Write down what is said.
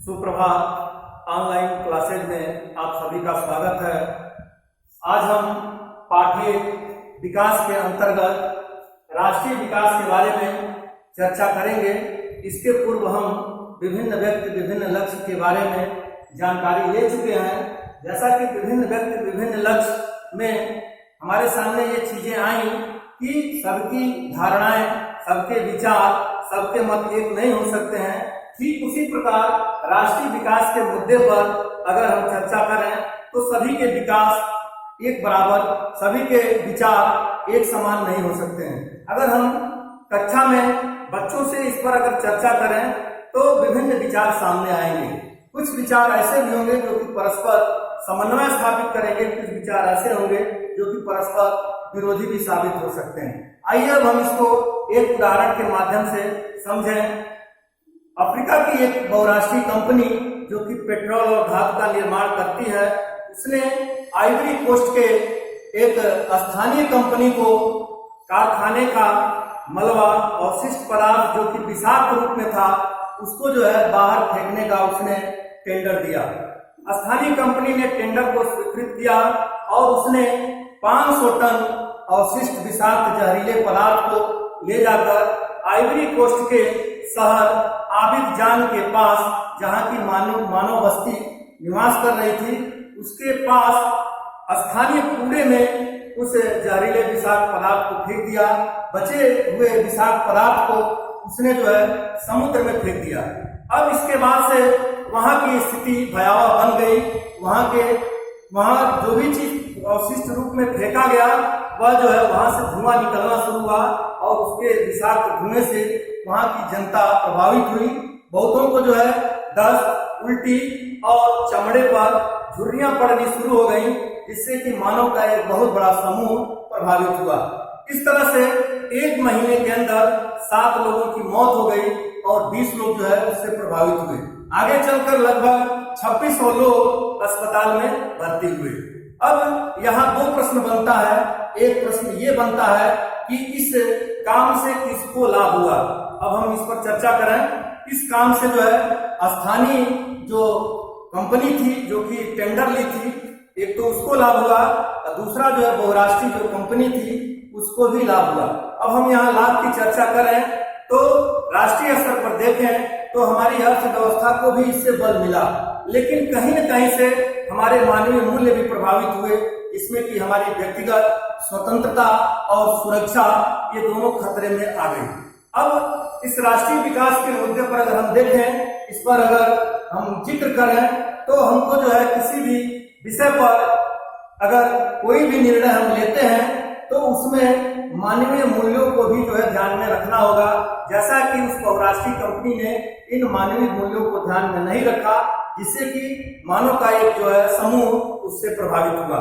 सुप्रभात। Online classes में आप सभी का स्वागत है। आज हम पाठ्य विकास के अंतर्गत राष्ट्रीय विकास के बारे में चर्चा करेंगे। इसके पूर्व हम विभिन्न व्यक्ति विभिन्न लक्ष्य के बारे में जानकारी ले चुके हैं। जैसा कि विभिन्न व्यक्ति विभिन्न लक्ष्य में हमारे सामने ये चीजें आई कि सबकी धारणाएं, सबके विचार, सबके मत एक नहीं हो सकते हैं। ठीक उसी प्रकार राष्ट्रीय विकास के मुद्दे पर अगर हम चर्चा करें तो सभी के विकास एक बराबर, सभी के विचार एक समान नहीं हो सकते हैं। अगर हम कक्षा में बच्चों से इस पर अगर चर्चा करें तो विभिन्न विचार सामने आएंगे। कुछ विचार ऐसे भी होंगे जो कि परस्पर समन्वय स्थापित करेंगे, कुछ विचार ऐसे होंगे जो कि परस्पर विरोधी भी साबित हो सकते हैं। आइए अब हम इसको एक उदाहरण के माध्यम से समझें। अफ्रीका की एक बहुराष्ट्रीय कंपनी जो कि पेट्रोल और धातु का निर्माण करती है, उसने आइवरी कोस्ट के एक स्थानीय कंपनी को कारखाने का मलबा अवशिष्ट पदार्थ जो कि विषाक्त रूप में था, उसको जो है बाहर फेंकने का उसने टेंडर दिया। स्थानीय कंपनी ने टेंडर को स्वीकृत किया और उसने 500 टन अवशिष्ट विषाक्त जहरीले पदार्थ को ले जाकर आइवरी कोस्ट के शहर आबिदजान के पास, जहां की मानव बस्ती निवास कर रही थी, उसके पास स्थानीय कूड़े में उस जहरीले विषाक्त पदार्थ को फेंक दिया। बचे हुए विषाक्त पदार्थ को उसने जो है समुद्र में फेंक दिया। अब इसके बाद से वहां की स्थिति भयावह बन गई। वहां जो भी चीज अवशिष्ट रूप में फेंका गया वह जो है वहां से धुआं निकलना शुरू हुआ और उसके विषाक्त धुएं से वहां की जनता प्रभावित हुई। बहुतों को जो है दस्त, उल्टी और चमड़े पर झुर्रियां पड़नी शुरू हो गई, जिससे कि मानव का एक बहुत बड़ा समूह प्रभावित हुआ। इस तरह से एक महीने के अंदर 7 लोगों की मौत हो गई और 20 लोग जो है उससे प्रभावित हुए। आगे चलकर लगभग 2600 लोग अस्पताल में भर्ती हुए। अब यहाँ 2 प्रश्न बनता है। एक प्रश्न ये बनता है कि इस काम से किसको लाभ हुआ। अब हम इस पर चर्चा करें। इस काम से जो है स्थानीय जो कंपनी थी जो कि टेंडर ली थी, एक तो उसको लाभ हुआ और दूसरा जो है बहुराष्ट्रीय जो कंपनी थी उसको भी लाभ हुआ। अब हम यहाँ लाभ की चर्चा करें तो राष्ट्रीय स्तर पर देखें तो हमारी अर्थव्यवस्था को भी इससे बल मिला, लेकिन कहीं न कहीं से हमारे मानवीय मूल्य भी प्रभावित हुए, इसमें कि हमारी व्यक्तिगत स्वतंत्रता और सुरक्षा ये दोनों खतरे में आ गई। अब इस राष्ट्रीय विकास के मुद्दे पर अगर हम देखें, इस पर अगर हम जिक्र करें तो हमको जो है किसी भी विषय पर अगर कोई भी निर्णय हम लेते हैं तो उसमें मानवीय मूल्यों को भी जो है ध्यान में रखना होगा। जैसा कि उस बहुराष्ट्रीय कंपनी ने इन मानवीय मूल्यों को ध्यान में नहीं रखा, जिससे कि मानव का एक जो है समूह उससे प्रभावित हुआ।